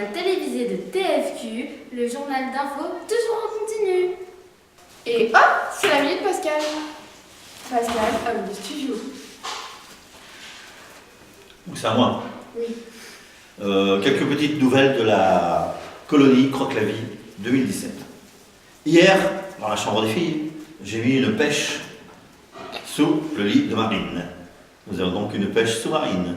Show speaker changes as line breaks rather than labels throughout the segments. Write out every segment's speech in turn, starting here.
journal télévisé de TFQ, le journal d'info toujours en continu.
Et hop, c'est la minute Pascal. Pascal, homme du studio.
C'est à moi.
Oui.
Quelques petites nouvelles de la colonie Croque-la-Vie 2017. Hier, dans la chambre des filles, j'ai mis une pêche sous le lit de Marine. Nous avons donc une pêche sous-marine.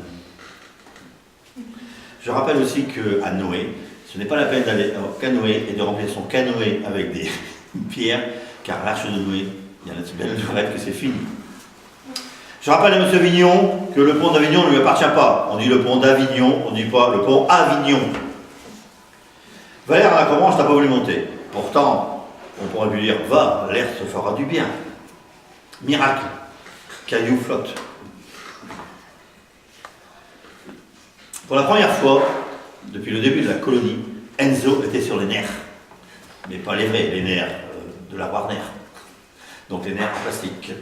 Je rappelle aussi qu'à Noé, ce n'est pas la peine d'aller au canoë et de remplir son canoë avec des pierres, car l'arche de Noé, il y a la belle nouvelle que c'est fini. Je rappelle à M. Vignon que le pont d'Avignon ne lui appartient pas. On dit le pont d'Avignon, on ne dit pas le pont Avignon. Valère à la Comanche n'a pas voulu monter. Pourtant, on pourrait lui dire, va, l'air se fera du bien. Miracle, caillou flotte. Pour la première fois, depuis le début de la colonie, Enzo était sur les nerfs. Mais pas les vrais, les nerfs de la Warner. Donc les nerfs en plastique.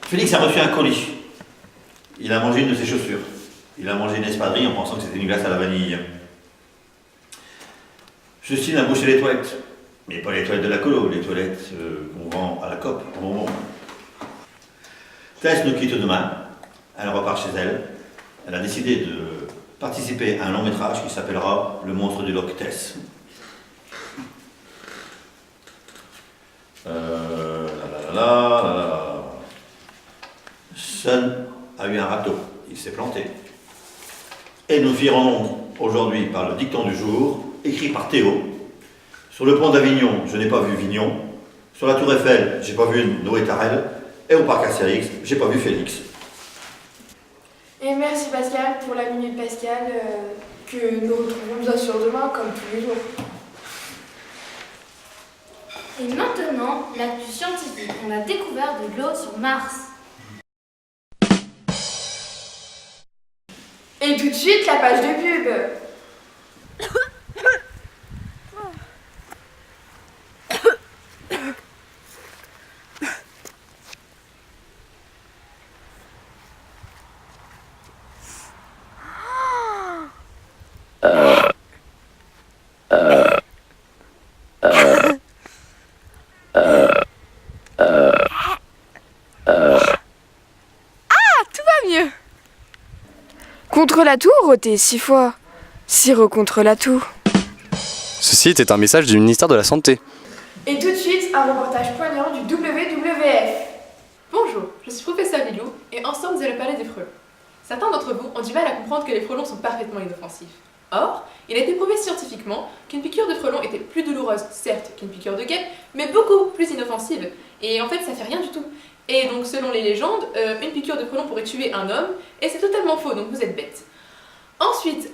Félix a reçu un colis. Il a mangé une de ses chaussures. Il a mangé une espadrille en pensant que c'était une glace à la vanille. Justine a bouché les toilettes. Mais pas les toilettes de la colo, les toilettes qu'on vend à la COP en moment. Tess nous quitte demain. Elle repart chez elle. Elle a décidé de participer à un long métrage qui s'appellera Le monstre du Loch Tess. Sun a eu un râteau, il s'est planté. Et nous firons aujourd'hui par le dicton du jour, écrit par Théo. Sur le pont d'Avignon, je n'ai pas vu Vignon. Sur la tour Eiffel, j'ai pas vu Noé Tarel. Et au parc Astérix, j'ai pas vu Félix.
Et merci Pascal pour la minute Pascal que nous retrouvons bien sûr demain comme tous les jours.
Et maintenant, l'actu scientifique. On a découvert de l'eau sur Mars.
Et tout de suite la page de pub. Contre la tour, ôtez 6 fois. Sire contre la tour.
Ceci était un message du ministère de la Santé.
Et tout de suite, un reportage poignant du WWF.
Bonjour, je suis professeur Lilou et ensemble nous allons parler des frelons. Certains d'entre vous ont du mal à comprendre que les frelons sont parfaitement inoffensifs. Or, il a été prouvé scientifiquement qu'une piqûre de frelon était plus douloureuse, certes, qu'une piqûre de guêpe, mais beaucoup plus inoffensive. Et en fait, ça fait rien du tout. Et donc, selon les légendes, une piqûre de frelon pourrait tuer un homme, et c'est totalement faux, donc vous êtes bête. Ensuite,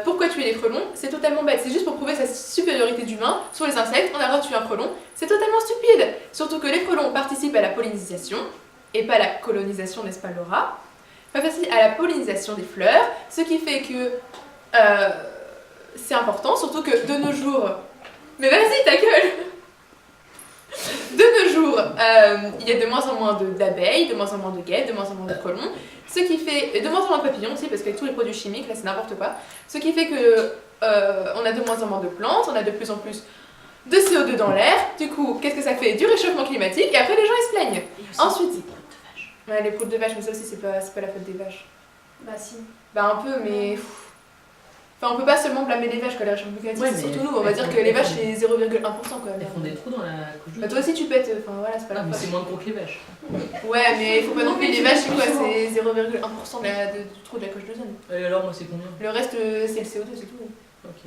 pourquoi tuer les frelons? C'est totalement bête, c'est juste pour prouver sa supériorité d'humain sur les insectes. On a retué un frelon, c'est totalement stupide. Surtout que les frelons participent à la pollinisation, et pas à la colonisation, n'est-ce pas Laura? Enfin, à la pollinisation des fleurs, ce qui fait que c'est important, surtout que de nos jours... Mais vas-y, ta gueule! De nos jours, il y a de moins en moins d'abeilles, de moins en moins de guêpes, de moins en moins de frelons, ce qui fait, de moins en moins de papillons aussi, parce qu'avec tous les produits chimiques, là c'est n'importe quoi, ce qui fait que on a de moins en moins de plantes, on a de plus en plus de CO2 dans l'air, du coup, qu'est-ce que ça fait? Du réchauffement climatique, et après les gens ils se plaignent. Ensuite, les proutes de vaches. Ouais, les proutes de vaches, mais ça aussi c'est pas la faute des vaches.
Bah si.
Bah un peu, mais... Enfin, on peut pas seulement blâmer les vaches, quoi, les réchauffements climatiques,
Ouais,
c'est
mais
surtout nous, on va dire que les vaches c'est 0,1% quoi.
Elles font des trous dans la couche de
Bah toi aussi tu pètes, enfin voilà, c'est pas la
mais
faute.
c'est moins gros que les vaches.
Ouais, mais il faut pas non plus, les vaches c'est quoi? C'est 0,1% du trou de la coche d'ozone.
Et alors, moi, c'est combien?
Le reste c'est le CO2, c'est tout.
Ok.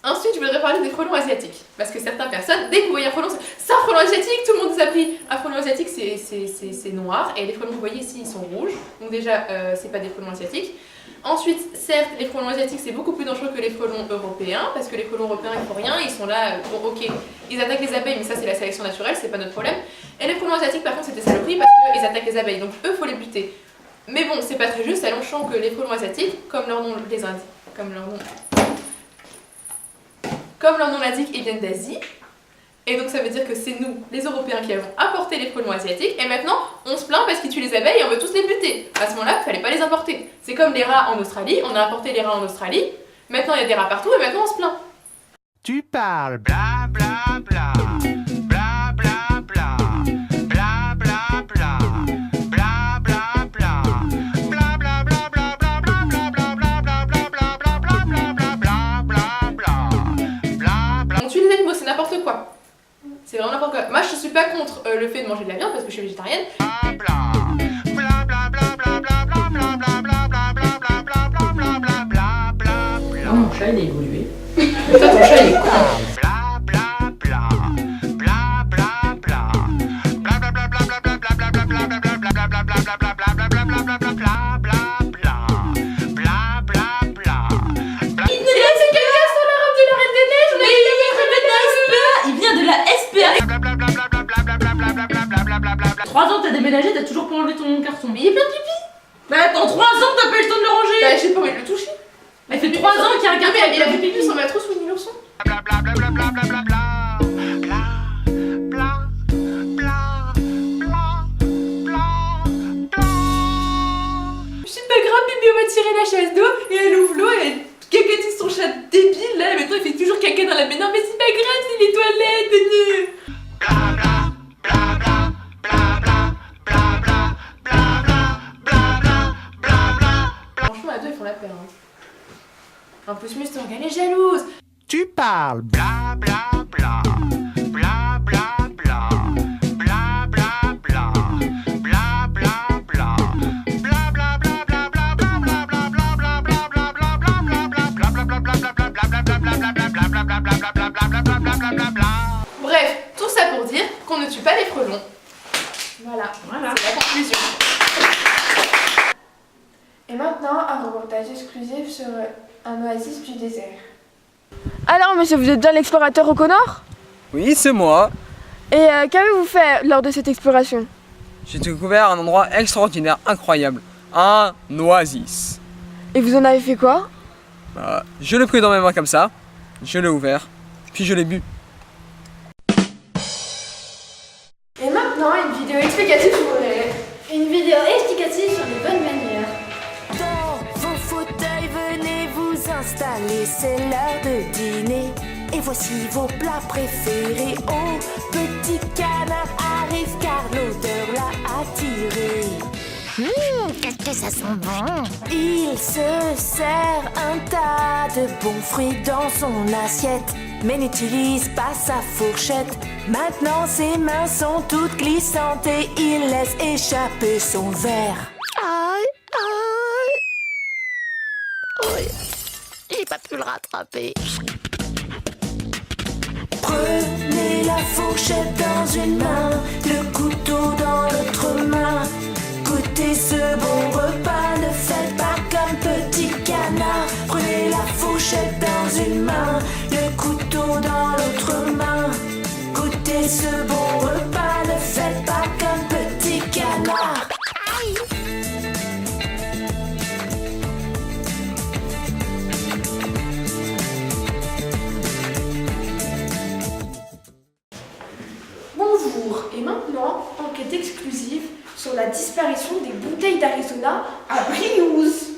Ensuite, je voudrais parler des frelons asiatiques. Parce que certaines personnes, dès que vous voyez un frelon, c'est un frelon asiatique, tout le monde nous a pris. Un frelon asiatique c'est noir, et les frelons que vous voyez ici ils sont rouges. Donc déjà, c'est pas des frelons asiatiques. Ensuite, certes, les frelons asiatiques c'est beaucoup plus dangereux que les frelons européens, parce que les frelons européens ils font rien, ils sont là, bon ok, ils attaquent les abeilles, mais ça c'est la sélection naturelle, c'est pas notre problème. Et les frelons asiatiques par contre c'est des saloperies parce qu'ils attaquent les abeilles, donc eux faut les buter. Mais bon, c'est pas très juste, sachant que les frelons asiatiques, comme leur nom les indique, comme leur nom l'indique, ils viennent d'Asie. Et donc ça veut dire que c'est nous, les Européens, qui avons importé les frelons asiatiques, et maintenant on se plaint parce qu'ils tuent les abeilles et on veut tous les buter. À ce moment-là, il fallait pas les importer. C'est comme les rats en Australie, on a importé les rats en Australie, maintenant il y a des rats partout et maintenant on se plaint.
Tu parles bla bla bla, bla bla bla, bla bla bla, bla bla bla, bla bla bla bla bla bla bla bla bla bla bla bla bla bla bla bla.
On tue les animaux, c'est n'importe quoi. C'est vraiment n'importe quoi. Moi je suis pas contre le fait de manger de la viande parce que je suis végétarienne.
Ah, mon chat il a évolué.
Toi ton chat il est con.
Il vient de la SPA. 3 ans t'as déménagé, t'as toujours pas enlevé ton carton.
Mais il est plein de pipi.
Bah attends, 3 ans t'as pas eu le temps de le ranger.
Bah j'ai pas envie de le toucher.
Il fait 3 ans qu'il y a un carton.
Il a fait pipi sur ma trousse ou une ourson. C'est pas grave, bébé, on va tirer la chasse d'eau et elle ouvre l'eau et elle cacatit son chat débile là. Et maintenant il fait toujours caca dans la baignoire. Mais c'est pas grave, c'est les toilettes. Franchement, à deux ils font la paire. Hein. En plus, Miss Morgane est jalouse.
Tu parles bla bla bla, bla bla bla, bla bla bla, bla bla bla, bla bla bla bla bla bla bla bla bla bla bla bla bla.
Bref, tout ça pour dire qu'on ne tue pas les frelons. Voilà, c'est la conclusion.
Et maintenant, un reportage exclusif sur un oasis du désert.
Alors monsieur, vous êtes bien l'explorateur O'Connor?
Oui, c'est moi.
Et qu'avez-vous fait lors de cette exploration?
J'ai découvert un endroit extraordinaire, incroyable. Un oasis.
Et vous en avez fait quoi?
Je l'ai pris dans mes mains comme ça, je l'ai ouvert, puis je l'ai bu.
Et maintenant, une vidéo explicative sur
Une vidéo explicative sur les bonnes manières.
Dans vos fauteuils, venez vous installer, c'est l'heure de dîner. Et voici vos plats préférés. Oh, petit canard arrive car l'odeur l'a attiré.
Qu'est-ce que ça sent bon?
Il se sert un tas de bons fruits dans son assiette, mais n'utilise pas sa fourchette. Maintenant ses mains sont toutes glissantes et il laisse échapper son verre.
Aïe, aïe. Oui, j'ai pas pu le rattraper.
Prenez la fourchette dans une main, le couteau dans l'autre main. Goûtez ce bon repas, ne faites pas comme petit canard. Prenez la fourchette dans une main, le couteau dans l'autre main. Goûtez ce bon repas, ne faites pas comme petit canard.
Aïe.
Bonjour, et maintenant, enquête exclusive sur la disparition des bouteilles d'Arizona à Briouze.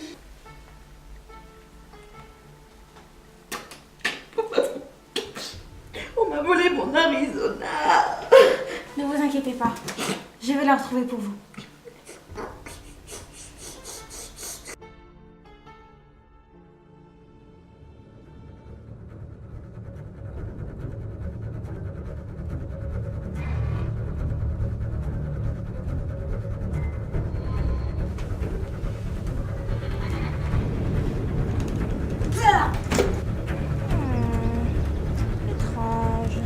On m'a volé mon Arizona.
Ne vous inquiétez pas, je vais la retrouver pour vous.
Étrange.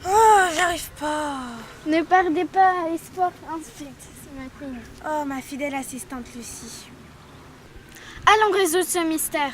Oh, j'arrive pas.
Ne perdez pas espoir, ensuite, c'est ma fille.
Oh, ma fidèle assistante Lucie.
Allons résoudre ce mystère.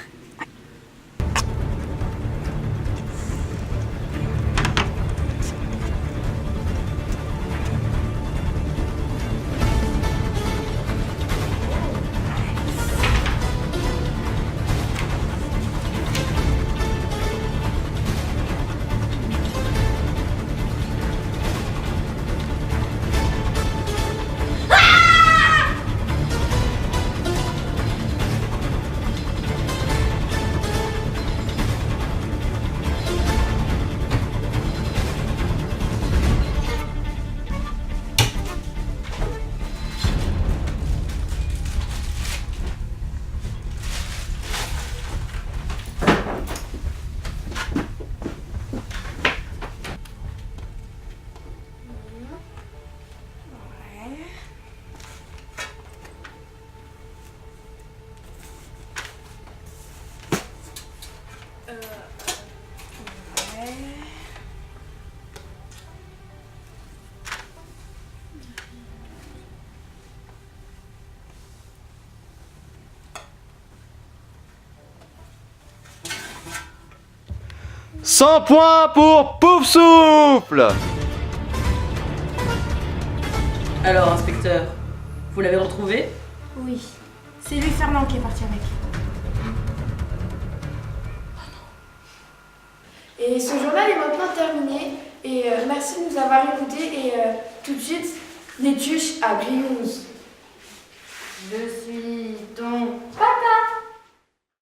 100 points pour Pouf Souffle.
Alors, inspecteur, vous l'avez retrouvé?
Oui. C'est lui, Fernand, qui est parti avec.
Et ce journal est maintenant terminé. Et merci de nous avoir écoutés. Et tout de suite, les tuches à Griouz.
Je suis ton papa.